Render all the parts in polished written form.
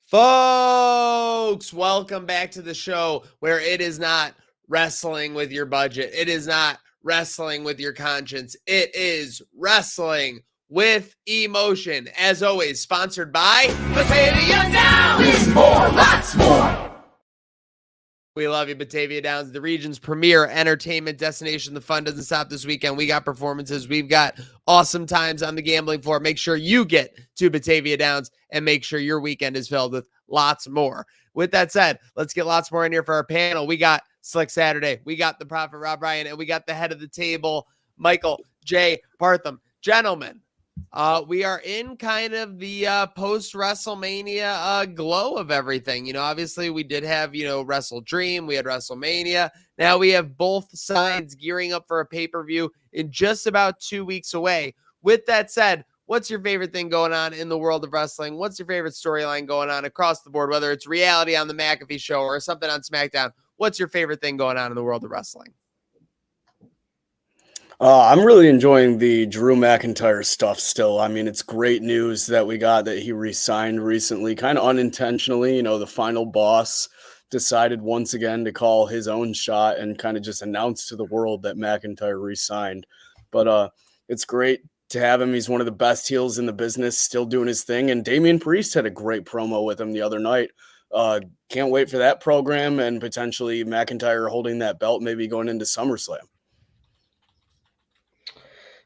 Folks, welcome back to the show where it is not wrestling with your budget. It is not wrestling with your conscience. It is wrestling with emotion. As always, sponsored by Batavia Downs. It's more, lots more. We love you, Batavia Downs, the region's premier entertainment destination. The fun doesn't stop this weekend. We got performances. We've got awesome times on the gambling floor. Make sure you get to Batavia Downs and make sure your weekend is filled with lots more. With that said, let's get lots more in here for our panel. We got Slick Saturday. We got the Prophet Rob Ryan, and we got the head of the table, Michael J. Partham. Gentlemen, we are in kind of the post-WrestleMania glow of everything. Obviously we did have, Wrestle Dream. We had WrestleMania. Now we have both sides gearing up for a pay-per-view in just about 2 weeks away. With that said, what's your favorite thing going on in the world of wrestling? What's your favorite storyline going on across the board, whether it's reality on the McAfee show or something on SmackDown? What's your favorite thing going on in the world of wrestling? I'm really enjoying the Drew McIntyre stuff still. I mean, it's great news that we got that he re-signed recently, kind of unintentionally. The final boss decided once again to call his own shot and kind of just announce to the world that McIntyre re-signed. But it's great to have him. He's one of the best heels in the business, still doing his thing. And Damian Priest had a great promo with him the other night. Can't wait for that program and potentially McIntyre holding that belt, maybe going into SummerSlam.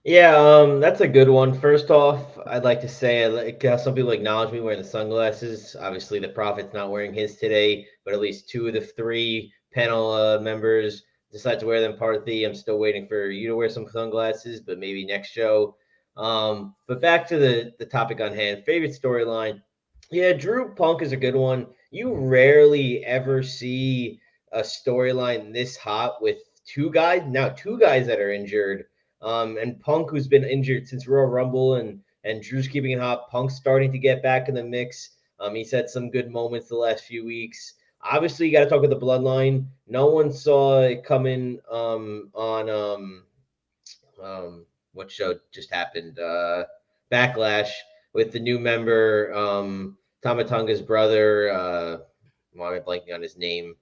Yeah, that's a good one. First off, I'd like to say, some people acknowledge me wearing the sunglasses. Obviously, the Prophet's not wearing his today, but at least two of the three panel members decide to wear them. Parthy, I'm still waiting for you to wear some sunglasses, but maybe next show. But back to the topic on hand. Favorite storyline. Yeah, Drew Punk is a good one. You rarely ever see a storyline this hot with two guys that are injured. And Punk, who's been injured since Royal Rumble, and Drew's keeping it hot. Punk's starting to get back in the mix. He's had some good moments the last few weeks. Obviously, you got to talk about the Bloodline. No one saw it coming on what show just happened? Backlash with the new member, Tama Tonga's brother. Why am I blanking on his name?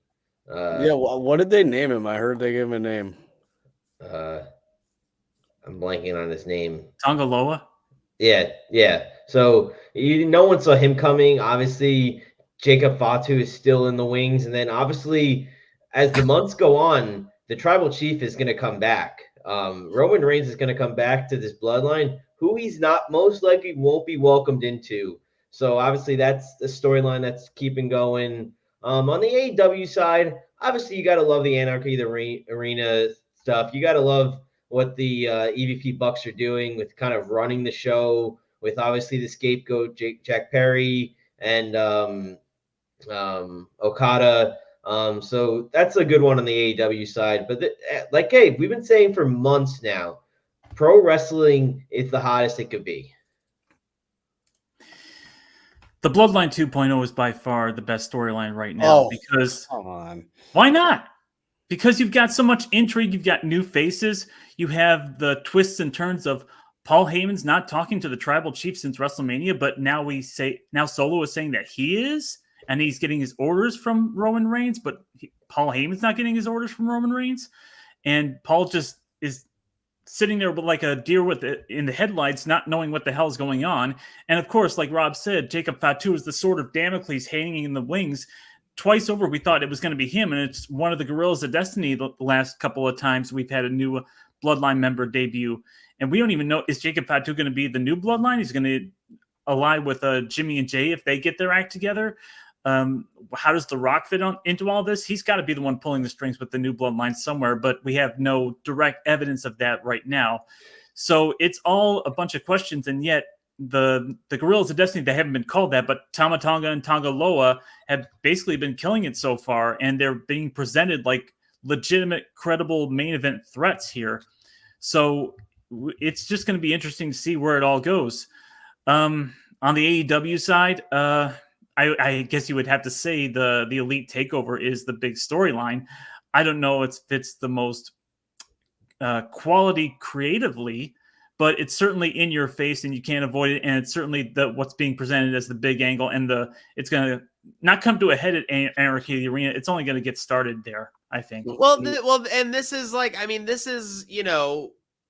What did they name him? I heard they gave him a name. I'm blanking on his name. Tongaloa? Yeah. So no one saw him coming. Obviously, Jacob Fatu is still in the wings. And then obviously, as the months go on, the Tribal Chief is going to come back. Roman Reigns is going to come back to this bloodline, who he's not most likely won't be welcomed into. So obviously, that's the storyline that's keeping going. On the AEW side, obviously, you got to love the Anarchy, the arena stuff. You got to love what the EVP Bucks are doing with kind of running the show, with obviously the scapegoat Jack Perry and Okada. So that's a good one on the AEW side. But like Gabe, we've been saying for months now, pro wrestling is the hottest it could be. The Bloodline 2.0 is by far the best storyline right now because come on. Why not? Because you've got so much intrigue, you've got new faces, you have the twists and turns of Paul Heyman's not talking to the Tribal Chief since WrestleMania, but now Solo is saying that he is, and he's getting his orders from Roman Reigns, but Paul Heyman's not getting his orders from Roman Reigns, and Paul just is sitting there like a deer in the headlights, not knowing what the hell is going on. And of course, like Rob said, Jacob Fatu is the sword of Damocles hanging in the wings. Twice over, we thought it was going to be him, and it's one of the Guerrillas of Destiny the last couple of times we've had a new Bloodline member debut. And we don't even know, is Jacob Fatu going to be the new Bloodline? He's going to ally with Jimmy and Jay if they get their act together. How does The Rock fit into all this? He's got to be the one pulling the strings with the new Bloodline somewhere, but we have no direct evidence of that right now. So it's all a bunch of questions, and yet the Guerrillas of Destiny, they haven't been called that, but Tama Tonga and Tongaloa have basically been killing it so far, and they're being presented like legitimate, credible main event threats here. So it's just going to be interesting to see where it all goes. On the AEW side, I guess you would have to say the Elite Takeover is the big storyline. I don't know if it's the most quality creatively, but it's certainly in your face and you can't avoid it. And it's certainly what's being presented as the big angle, and it's going to not come to a head at Arcade Arena. It's only going to get started there, I think. Well, and this is like, I mean, this is,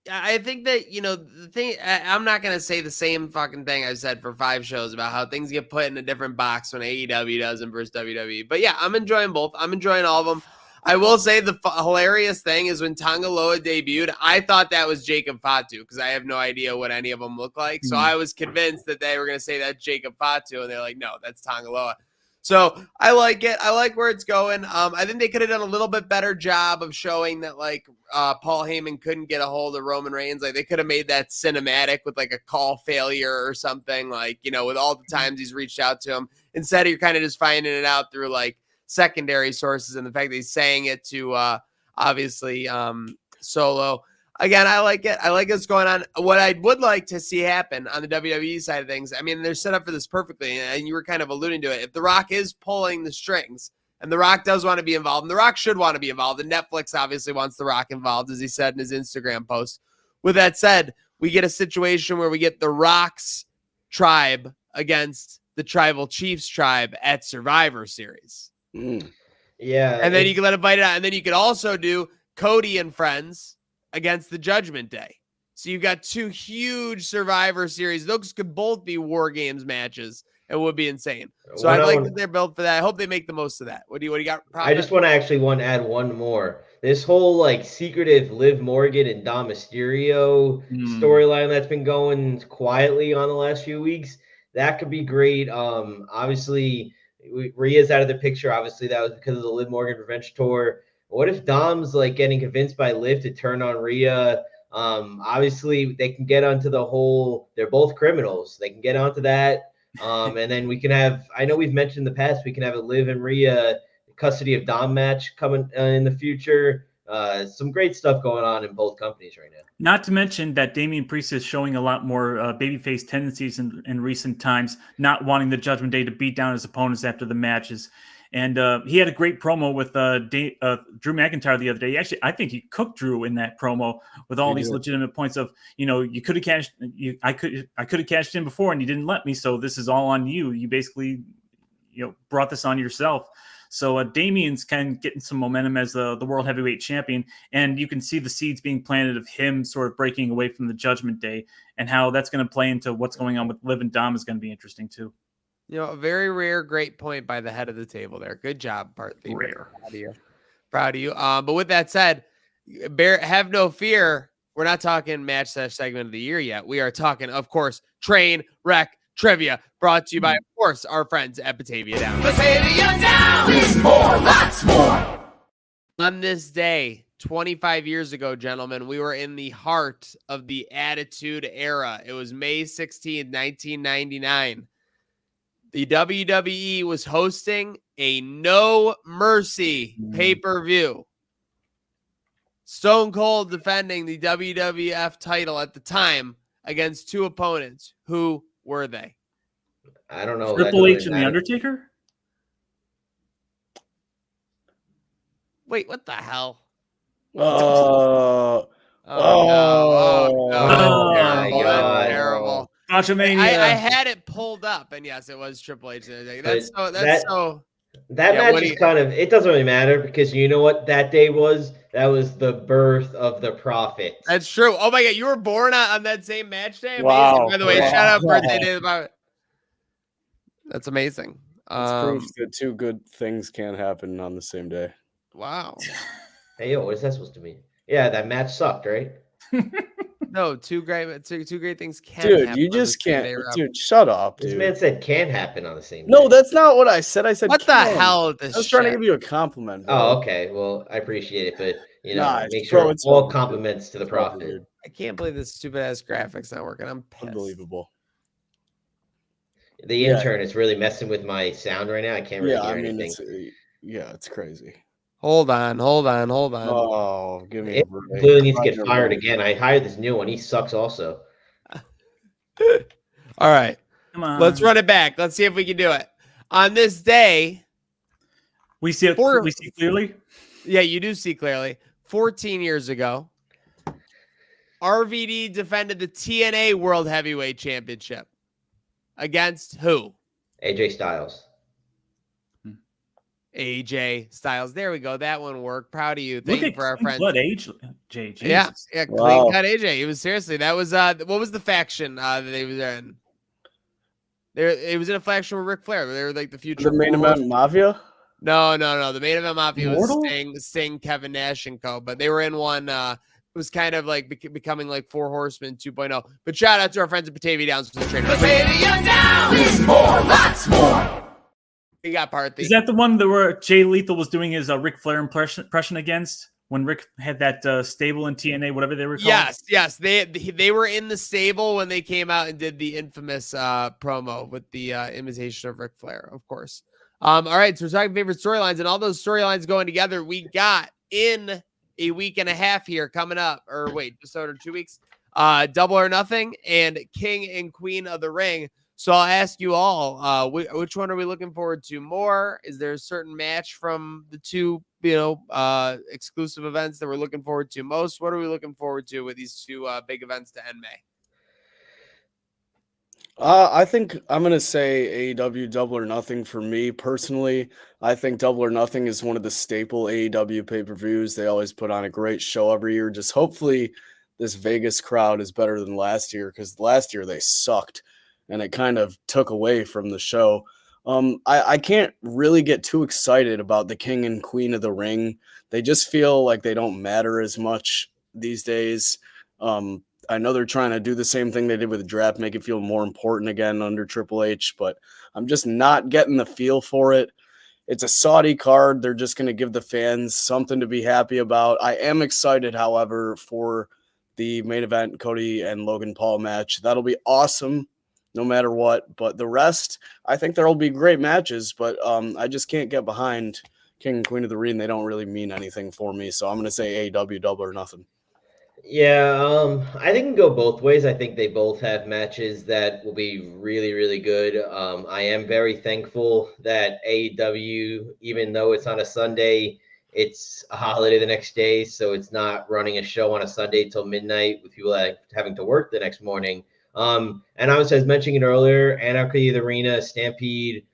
I think that, the thing, I'm not going to say the same fucking thing I've said for 5 shows about how things get put in a different box when AEW does and versus WWE. But yeah, I'm enjoying both. I'm enjoying all of them. I will say the hilarious thing is when Tangaloa debuted, I thought that was Jacob Fatu because I have no idea what any of them look like. So I was convinced that they were going to say that's Jacob Fatu, and they're like, no, that's Tangaloa. So I like it. I like where it's going. I think they could have done a little bit better job of showing that like Paul Heyman couldn't get a hold of Roman Reigns. Like they could have made that cinematic with like a call failure or something, like, with all the times he's reached out to him. Instead, you're kind of just finding it out through like secondary sources and the fact that he's saying it to obviously Solo. Again, I like it. I like what's going on. What I would like to see happen on the WWE side of things, I mean, they're set up for this perfectly, and you were kind of alluding to it. If The Rock is pulling the strings, and The Rock does want to be involved, and The Rock should want to be involved, and Netflix obviously wants The Rock involved, as he said in his Instagram post. With that said, we get a situation where we get The Rock's tribe against the Tribal Chiefs tribe at Survivor Series. Yeah. And then you can let it bite it out. And then you could also do Cody and friends against the Judgment Day. So you've got 2 huge Survivor Series. Those could both be War Games matches. It would be insane. So I like that they're built for that. I hope they make the most of that. What do you got? I just want to add one more. This whole like secretive Liv Morgan and Dom Mysterio storyline that's been going quietly on the last few weeks, that could be great. Obviously, Rhea's out of the picture. Obviously, that was because of the Liv Morgan Revenge Tour. What if Dom's like getting convinced by Liv to turn on Rhea? Obviously, they can get onto the whole, they're both criminals. They can get onto that. And then we can have, I know we've mentioned in the past, we can have a Liv and Rhea custody of Dom match coming in the future. Some great stuff going on in both companies right now. Not to mention that Damian Priest is showing a lot more babyface tendencies in recent times, not wanting the Judgment Day to beat down his opponents after the matches. And he had a great promo with Drew McIntyre the other day. Actually, I think he cooked Drew in that promo with all these legitimate points of, you could have cashed. I could have cashed in before, and you didn't let me. So this is all on you. You basically, brought this on yourself. So Damian's kind of getting some momentum as the World Heavyweight Champion, and you can see the seeds being planted of him sort of breaking away from the Judgment Day, and how that's going to play into what's going on with Liv and Dom is going to be interesting too. A very rare, great point by the head of the table there. Good job, Parthy. Rare. Proud of you. But with that said, have no fear. We're not talking match segment of the year yet. We are talking, of course, Train Wreck Trivia, brought to you by, of course, our friends at Batavia Downs. Batavia Downs is more, lots more. On this day, 25 years ago, gentlemen, we were in the heart of the Attitude Era. It was May 16th, 1999. The WWE was hosting a No Mercy pay-per-view. Stone Cold defending the WWF title at the time against 2 opponents. Who were they? I don't know. Triple H and The Undertaker? Wait, what the hell? Oh, no. my God. Terrible. Botchamania. I had it pulled up, and yes, it was Triple H. That match is kind of, it doesn't really matter because you know what that day was? That was the birth of the Prophet. That's true. Oh my God, you were born on that same match day? Amazing. Wow. By the way, shout out birthday day. That's amazing. It's proof that 2 good things can happen on the same day. Wow. Hey, yo, what is that supposed to mean? Yeah, that match sucked, right? No, two great things can Dude, happen. you just can't. Dude, shut up, This dude. man said can happen on the same day. No, that's not what I said. I said what can. the hell is this? I was trying to give you a compliment. Bro. Oh, okay. Well, I appreciate it, but make bro, sure it's all over, compliments to the It's Prophet. over, dude. I can't believe this stupid ass graphics not working. I'm pissed. Unbelievable. The intern is really messing with my sound right now. I can't really hear anything. It's crazy. Hold on. Oh, give me a break. Clearly needs to get fired again. I hired this new one. He sucks also. All right. Come on. Let's run it back. Let's see if we can do it. On this day, We see clearly. yeah, you do see clearly. 14 years ago, RVD defended the TNA World Heavyweight Championship against who? AJ Styles. AJ Styles. There we go. That one worked. Proud of you. Look Thank you at for our clean friends. blood AJ. Yeah, Jesus. yeah, Wow. clean cut AJ. It was seriously. That was what was the faction that they were in? It was in a faction with Ric Flair. They were like the future. The main event Mafia. No. The main event Mafia Immortal? was Sting, Kevin Nash, and co. But they were in one. It was kind of like becoming like Four Horsemen 2.0. But shout out to our friends at Batavia Downs for the trade. Batavia Downs. More, lots more. We got Parthy. Is that the one that where Jay Lethal was doing his Ric Flair impression against when Rick had that stable in TNA, whatever they were called? Yes. They were in the stable when they came out and did the infamous promo with the imitation of Ric Flair, of course. All right, so we're talking favorite storylines, and all those storylines going together. We got in a week and a half here coming up, or wait, just over 2 weeks. Double or Nothing and King and Queen of the Ring. So I'll ask you all, which one are we looking forward to more? Is there a certain match from the two, exclusive events that we're looking forward to most? What are we looking forward to with these two big events to end May? I think I'm going to say AEW Double or Nothing for me personally. I think Double or Nothing is one of the staple AEW pay-per-views. They always put on a great show every year. Just hopefully this Vegas crowd is better than last year, because last year they sucked and it kind of took away from the show. I can't really get too excited about the King and Queen of the Ring. They just feel like they don't matter as much these days. I know they're trying to do the same thing they did with the draft, make it feel more important again under Triple H, but I'm just not getting the feel for it. It's a Saudi card. They're just going to give the fans something to be happy about. I am excited, however, for the main event, Cody and Logan Paul match. That'll be awesome no matter what. But the rest, I think there'll be great matches, but I just can't get behind King and Queen of the Ring. They don't really mean anything for me, so I'm going to say AEW Double or Nothing. Yeah, I think it can go both ways. I think they both have matches that will be really, really good. I am very thankful that AEW, even though it's on a Sunday, it's a holiday the next day, so it's not running a show on a Sunday till midnight with people having to work the next morning. And I was mentioning it earlier, Anarchy of the Arena, Stampede,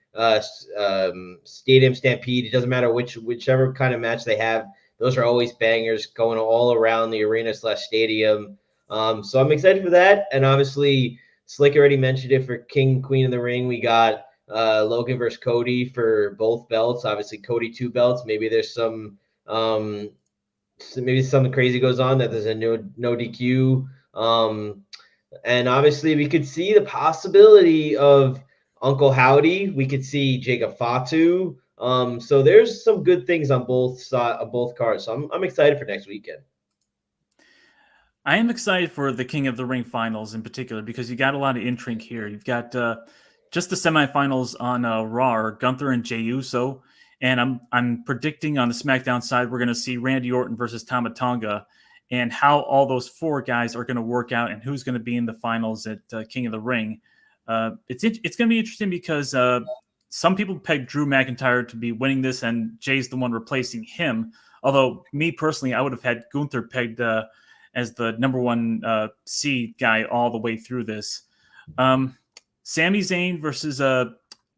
Stadium Stampede. It doesn't matter whichever kind of match they have. Those are always bangers going all around the arena/stadium. So I'm excited for that. And obviously, Slick already mentioned it for King, Queen of the Ring. We got Logan versus Cody for both belts. Obviously, Cody 2 belts. Maybe there's maybe something crazy goes on that there's a no DQ. And obviously, we could see the possibility of Uncle Howdy. We could see Jacob Fatu. So there's some good things on both cards. So I'm excited for next weekend. I am excited for the King of the Ring finals in particular because you got a lot of intrigue here. You've got just the semifinals on Raw are Gunther and Jey Uso, and I'm predicting on the SmackDown side we're going to see Randy Orton versus Tama Tonga, and how all those 4 guys are going to work out and who's going to be in the finals at King of the Ring. It's going to be interesting because some people peg Drew McIntyre to be winning this, and Jay's the one replacing him. Although, me personally, I would have had Gunther pegged as the number 1 seed guy all the way through this. Sami Zayn versus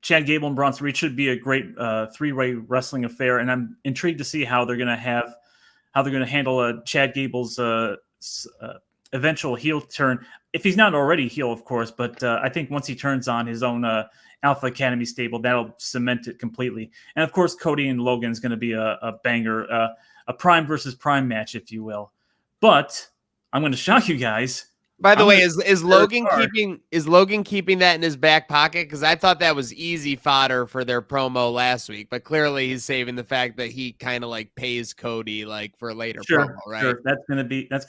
Chad Gable and Bronson Reed should be a great 3-way wrestling affair, and I'm intrigued to see how they're going to handle Chad Gable's eventual heel turn, if he's not already heel, of course. But I think once he turns on his own Alpha Academy stable, that'll cement it completely. And of course, Cody and Logan is going to be a banger, a prime versus prime match, if you will. But I'm going to shock you guys. By the way, is Logan keeping that in his back pocket? Because I thought that was easy fodder for their promo last week, but clearly he's saving the fact that he kind of like pays Cody like for a later promo, right? Sure. That's going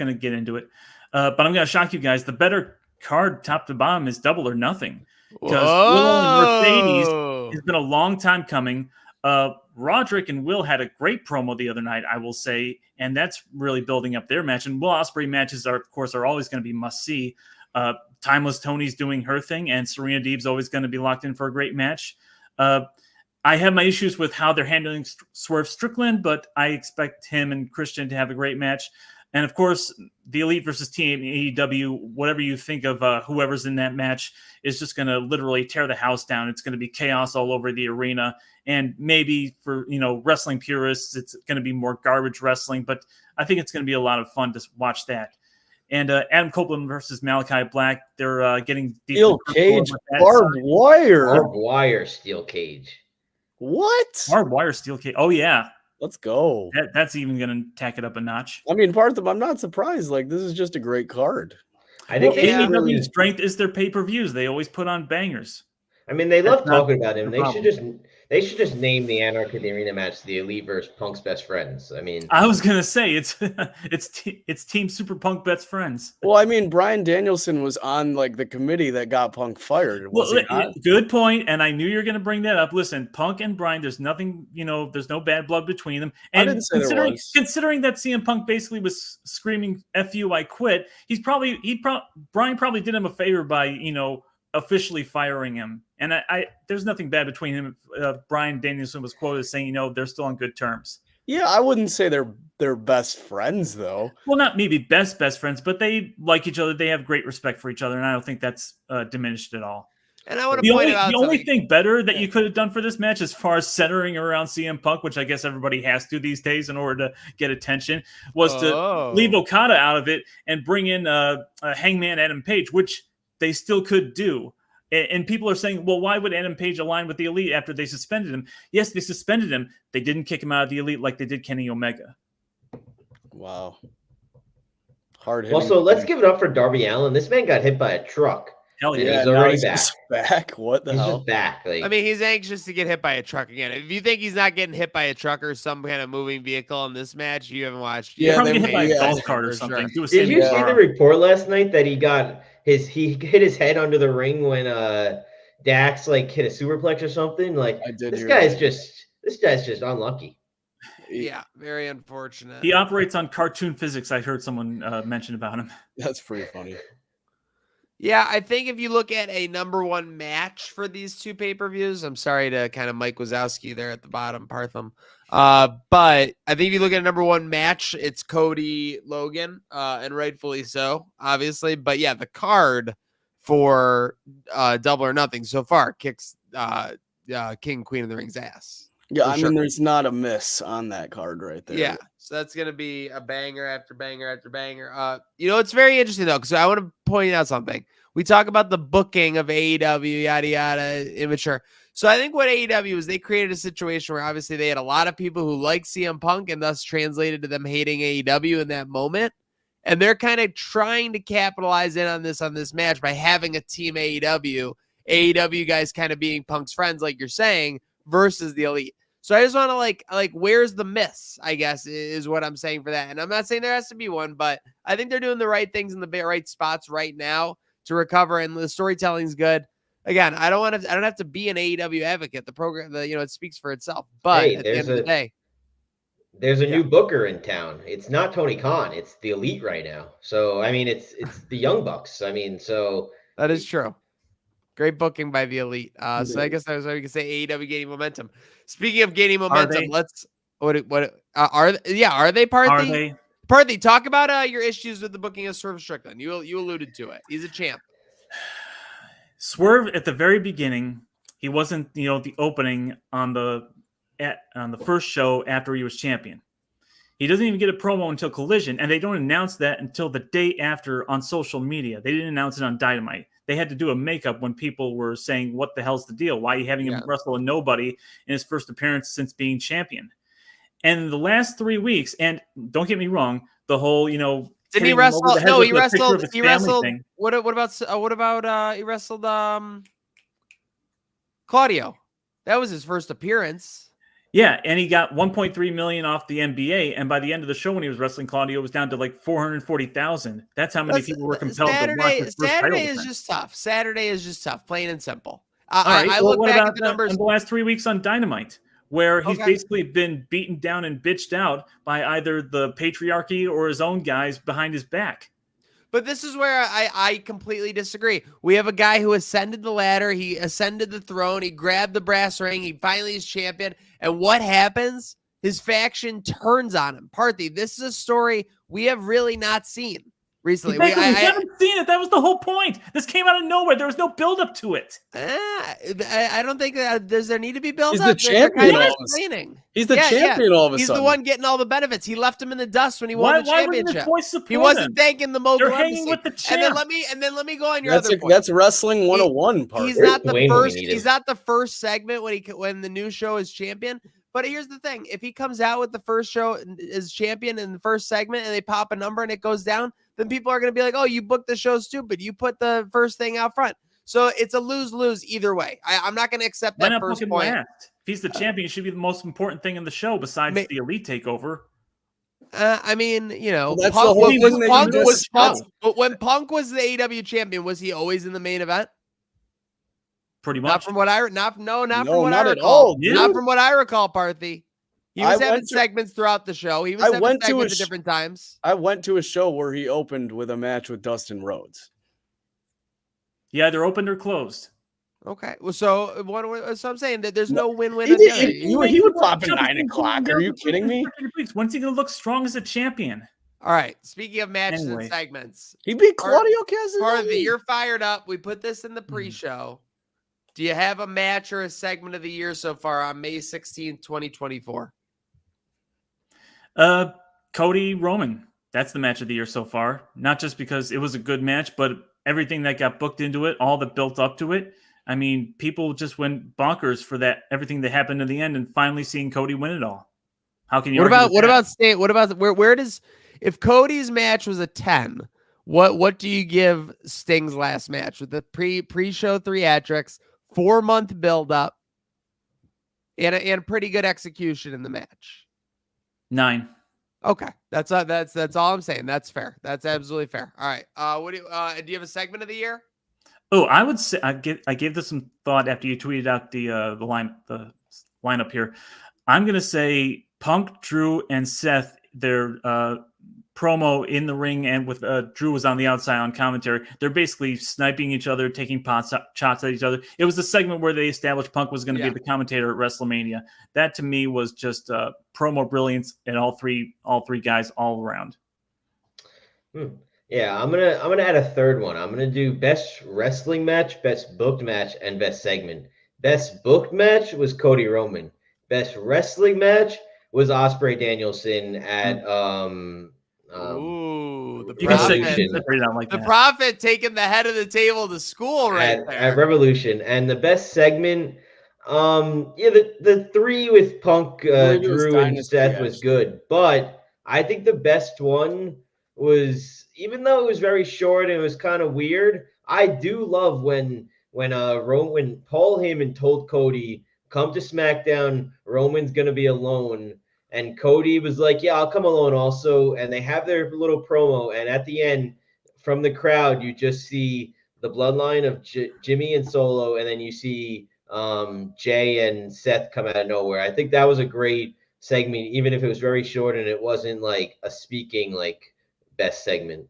to get into it. But I'm going to shock you guys. The better card, top to bottom, is Double or Nothing. Because Will and Mercedes has been a long time coming. Roderick and Will had a great promo the other night, I will say, and that's really building up their match. And Will Ospreay matches are always going to be must see. Timeless Tony's doing her thing, and Serena Deeb's always going to be locked in for a great match. I have my issues with how they're handling Swerve Strickland, but I expect him and Christian to have a great match. And of course, the Elite versus Team AEW, whatever you think of whoever's in that match, is just going to literally tear the house down. It's going to be chaos all over the arena. And maybe for, wrestling purists, it's going to be more garbage wrestling. But I think it's going to be a lot of fun to watch that. And Adam Copeland versus Malachi Black, they're getting steel cage, barbed wire. Barbed wire steel cage. What? Barbed wire steel cage. Oh, yeah. Let's go. That's even going to tack it up a notch. I mean, Partham, I'm not surprised. Like, this is just a great card. I think AEW's strength is their pay-per-views. They always put on bangers. I mean, they love talking about him. They should just name the Anarchy at the Arena match the Elite versus Punk's Best Friends. I mean, I was gonna say it's Team Super Punk Best Friends. Well, I mean, Bryan Danielson was on like the committee that got Punk fired. Good point, and I knew you were gonna bring that up. Listen, Punk and Bryan, there's nothing, there's no bad blood between them. And I didn't say considering that CM Punk basically was screaming "F you, I quit," Bryan probably did him a favor by officially firing him. And I there's nothing bad between him. Bryan Danielson was quoted as saying, they're still on good terms. Yeah, I wouldn't say they're best friends though. Well, not maybe best friends, but they like each other. They have great respect for each other, and I don't think that's diminished at all. And I want to point out the only thing better that you could have done for this match, as far as centering around CM Punk, which I guess everybody has to these days in order to get attention, was to leave Okada out of it and bring in Hangman Adam Page, which they still could do. And people are saying, well, why would Adam Page align with the Elite after they suspended him? Yes, they suspended him. They didn't kick him out of the Elite like they did Kenny Omega. Wow. Hard hitting. Also, let's give it up for Darby Allin. This man got hit by a truck. Hell yeah. He's already back. What the hell? Just back. I mean, he's anxious to get hit by a truck again. If you think he's not getting hit by a truck or some kind of moving vehicle in this match, you haven't watched. Yeah, probably hit by a golf cart or something. Sure. Did you see the report last night that he hit his head under the ring when Dax hit a superplex or something? Like, I did. This guy's just unlucky. Yeah, very unfortunate. He operates on cartoon physics. I heard someone mention about him. That's pretty funny. Yeah, I think if you look at a number one match for these two pay-per-views, I'm sorry to kind of Mike Wazowski there at the bottom, Partham. But I think if you look at a number one match, it's Cody Logan, and rightfully so, obviously. But yeah, the card for Double or Nothing so far kicks King Queen of the Ring's ass. Yeah, I mean, there's not a miss on that card right there. Yeah, so that's going to be a banger after banger after banger. It's very interesting, though, because I want to point out something. We talk about the booking of AEW, yada, yada, immature. So I think what AEW is, they created a situation where obviously they had a lot of people who like CM Punk and thus translated to them hating AEW in that moment. And they're kind of trying to capitalize in on this match by having a team AEW guys kind of being Punk's friends, like you're saying, versus the Elite. So I just want to like, where's the miss, I guess, is what I'm saying for that. And I'm not saying there has to be one, but I think they're doing the right things in the right spots right now to recover. And the storytelling's good. Again, I don't have to be an AEW advocate. The program, it speaks for itself. But hey, at the end of the day, there's a new booker in town. It's not Tony Khan. It's the Elite right now. So, I mean, it's the Young Bucks. I mean, so. That is true. Great booking by the Elite. So I guess that was what we could say. AEW gaining momentum. Speaking of gaining momentum, let's are they Parthy? Are they? Parthy, talk about your issues with the booking of Swerve Strickland. You alluded to it. He's a champ. Swerve at the very beginning, he wasn't the opening on the first show after he was champion. He doesn't even get a promo until Collision, and they don't announce that until the day after on social media. They didn't announce it on Dynamite. They had to do a makeup when people were saying, what the hell's the deal? Why are you having him wrestle a nobody in his first appearance since being champion? And the last 3 weeks, and don't get me wrong, the whole, didn't he wrestle? No, he wrestled. He wrestled. Thing. What about he wrestled Claudio? That was his first appearance. Yeah, and he got $1.3 million off the NBA, and by the end of the show, when he was wrestling Claudio, it was down to like 440,000. That's how many people were compelled to watch his first Saturday is just tough. Saturday is just tough, plain and simple. I look back at the numbers in the last 3 weeks on Dynamite, where he's basically been beaten down and bitched out by either the patriarchy or his own guys behind his back. But this is where I completely disagree. We have a guy who ascended the ladder. He ascended the throne. He grabbed the brass ring. He finally is champion. And what happens? His faction turns on him. Parthy, this is a story we have really not seen recently. Exactly. We haven't seen it. That was the whole point. This came out of nowhere. There was no build up to it. I don't think that does there need to be build He's up. the champion. He's the champion all of a He's sudden. the one getting all the benefits. He left him in the dust when he won the championship. He wasn't thanking the mogul. They're hanging with the champ. And then let me go on your other point. That's wrestling 101 part. He's not the first. He's not the first segment when the new show is champion. But here's the thing: if he comes out with the first show as champion in the first segment and they pop a number and it goes down, then people are going to be like, "Oh, you booked the show stupid. You put the first thing out front." So it's a lose-lose either way. I'm not going to accept that first point. Last? If he's the champion, it should be the most important thing in the show besides the Elite Takeover. I mean, you know, that's the whole thing when Punk was the AEW champion, was he always in the main event? Pretty much. Not from what I recall. Dude. Not from what I recall, Parthy. He was having segments throughout the show. He was having segments at different times. I went to a show where he opened with a match with Dustin Rhodes. He either opened or closed. Okay. Well, so I'm saying that there's no win-win. He would pop at 9 o'clock. Are you kidding me? When's he going to look strong as a champion? All right. Speaking of matches and segments. He beat Claudio Castagnoli. Parthy, you're fired up. We put this in the pre-show. Do you have a match or a segment of the year so far on May 16th, 2024? Cody Roman. That's the match of the year so far. Not just because it was a good match, but everything that got booked into it, all that built up to it. I mean, people just went bonkers for that, everything that happened in the end, and finally seeing Cody win it all. How can you? Where does, if Cody's match was a 10, what do you give Sting's last match with the pre-show theatrics, 4-month build up, and a pretty good execution in the match? 9. Okay, that's all I'm saying. That's fair. That's absolutely fair. All right. Do you have a segment of the year? Oh, I would say I gave this some thought after you tweeted out the lineup here. I'm gonna say Punk, Drew, and Seth. Their promo in the ring, and with Drew was on the outside on commentary. They're basically sniping each other, taking shots at each other. It was the segment where they established Punk was going to be the commentator at WrestleMania. That to me was just promo brilliance, and all three guys all around. Yeah, I'm gonna add a third one. I'm gonna do best wrestling match, best booked match, and best segment. Best booked match was Cody Roman. Best wrestling match was Ospreay Danielson at the Revolution. The Prophet taking the head of the table to school there at Revolution. And the best segment, the 3 with Punk, Drew, and Seth was good. But I think the best one was, even though it was very short and it was kind of weird, I do love when Paul Heyman told Cody, come to SmackDown, Roman's gonna be alone. And Cody was like, yeah, I'll come alone also. And they have their little promo. And at the end, from the crowd, you just see the bloodline of Jimmy and Solo. And then you see Jay and Seth come out of nowhere. I think that was a great segment, even if it was very short and it wasn't like a speaking best segment.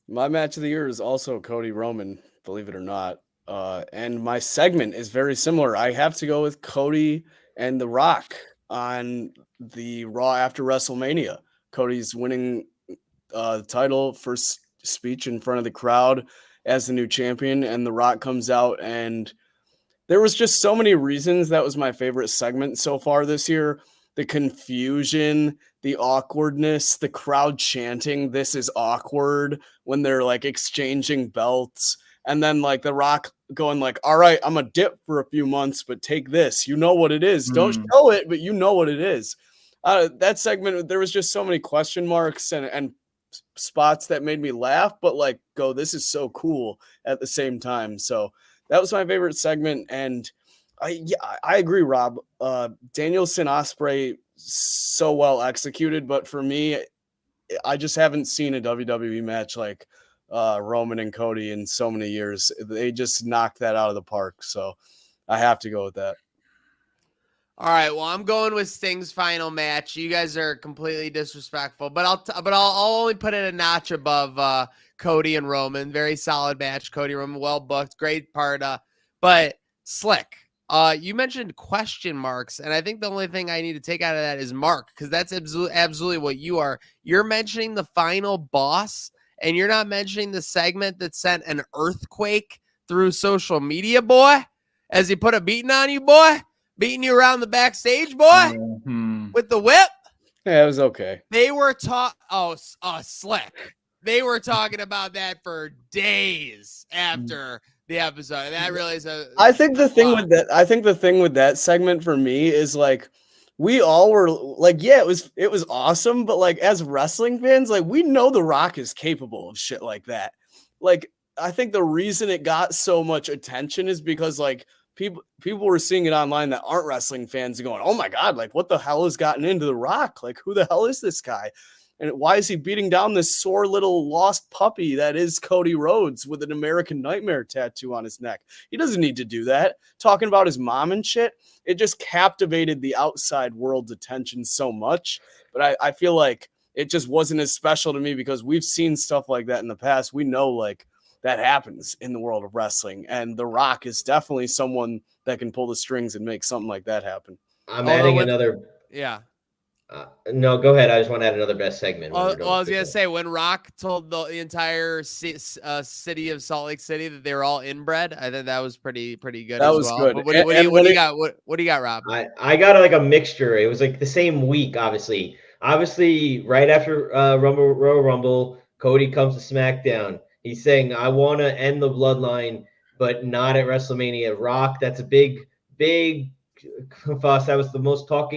My match of the year is also Cody Roman, believe it or not. And my segment is very similar. I have to go with Cody and The Rock on the Raw after WrestleMania. Cody's winning the title, first speech in front of the crowd as the new champion, and The Rock comes out, and there was just so many reasons that was my favorite segment so far this year. The confusion, the awkwardness, the crowd chanting, "This is awkward," when they're exchanging belts. And then The Rock going all right, I'm a dip for a few months, but take this. You know what it is. Don't show it, but you know what it is. That segment, there was just so many question marks and spots that made me laugh, but this is so cool at the same time. So that was my favorite segment. And I agree, Rob. Danielson Ospreay, so well executed, but for me, I just haven't seen a WWE match like Roman and Cody in so many years. They just knocked that out of the park. So I have to go with that. All right. Well, I'm going with Sting's final match. You guys are completely disrespectful, but I'll only put it a notch above Cody and Roman. Very solid match. Cody Roman, well booked, great part. But slick. You mentioned question marks, and I think the only thing I need to take out of that is Mark, because that's absolutely what you are. You're mentioning the final boss, and you're not mentioning the segment that sent an earthquake through social media, boy, as he put a beating on you, boy, beating you around the backstage, boy, with the whip. Yeah, it was okay. They were slick. They were talking about that for days after the episode. And that really is I think the thing with that segment for me is like we all were like, yeah, it was awesome, but like as wrestling fans, like we know The Rock is capable of shit like that. Like I think the reason it got so much attention is because like people were seeing it online that aren't wrestling fans and going, "Oh my god, like what the hell has gotten into The Rock? Like who the hell is this guy? And why is he beating down this sore little lost puppy that is Cody Rhodes with an American Nightmare tattoo on his neck? He doesn't need to do that." Talking about his mom and shit, it just captivated the outside world's attention so much. But I feel like it just wasn't as special to me because we've seen stuff like that in the past. We know like that happens in the world of wrestling. And The Rock is definitely someone that can pull the strings and make something like that happen. I'm adding another. Yeah. No, go ahead. I just want to add another best segment. Well, I was going to say, when Rock told the entire city of Salt Lake City that they were all inbred, I think that was pretty good. That was good. What do you got? What do you got, Rob? I got like a mixture. It was like the same week, obviously. Right after Royal Rumble, Cody comes to SmackDown. He's saying, "I want to end the bloodline, but not at WrestleMania." Rock, that's a big fuss. That was the most talked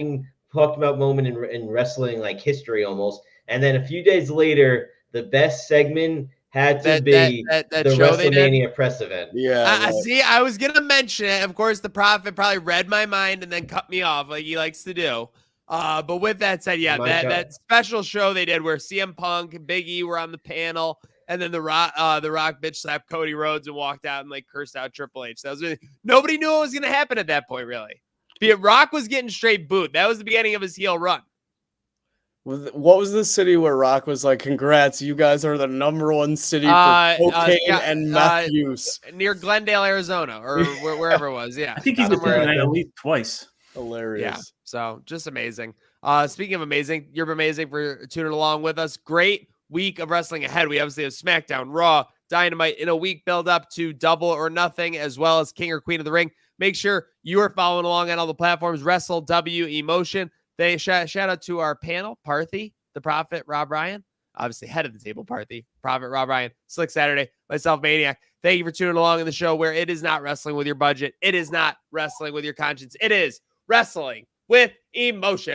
about moment in wrestling like history almost. And then a few days later, the best segment had to be the WrestleMania press event. Yeah. See, I was gonna mention it. Of course, the Prophet probably read my mind and then cut me off like he likes to do. But with that said, yeah, that special show they did where CM Punk and Big E were on the panel, and then the Rock bitch slapped Cody Rhodes and walked out and like cursed out Triple H. That was really, nobody knew what was gonna happen at that point, really. Rock was getting straight booed. That was the beginning of his heel run. What was the city where Rock was like, "Congrats, you guys are the #1 city for cocaine and meth use"? Near Glendale, Arizona, or wherever it was. Yeah, I think he's been at least twice. Hilarious. Yeah, so just amazing. Speaking of amazing, you're amazing for tuning along with us. Great week of wrestling ahead. We obviously have SmackDown, Raw, Dynamite in a week build up to Double or Nothing, as well as King or Queen of the Ring. Make sure you are following along on all the platforms. Wrestle, W, Emotion. They shout out to our panel, Parthy, the Prophet, Rob Ryan. Obviously, head of the table, Parthy, Prophet, Rob Ryan, Slick Saturday, myself, Maniac. Thank you for tuning along in the show where it is not wrestling with your budget. It is not wrestling with your conscience. It is wrestling with emotion.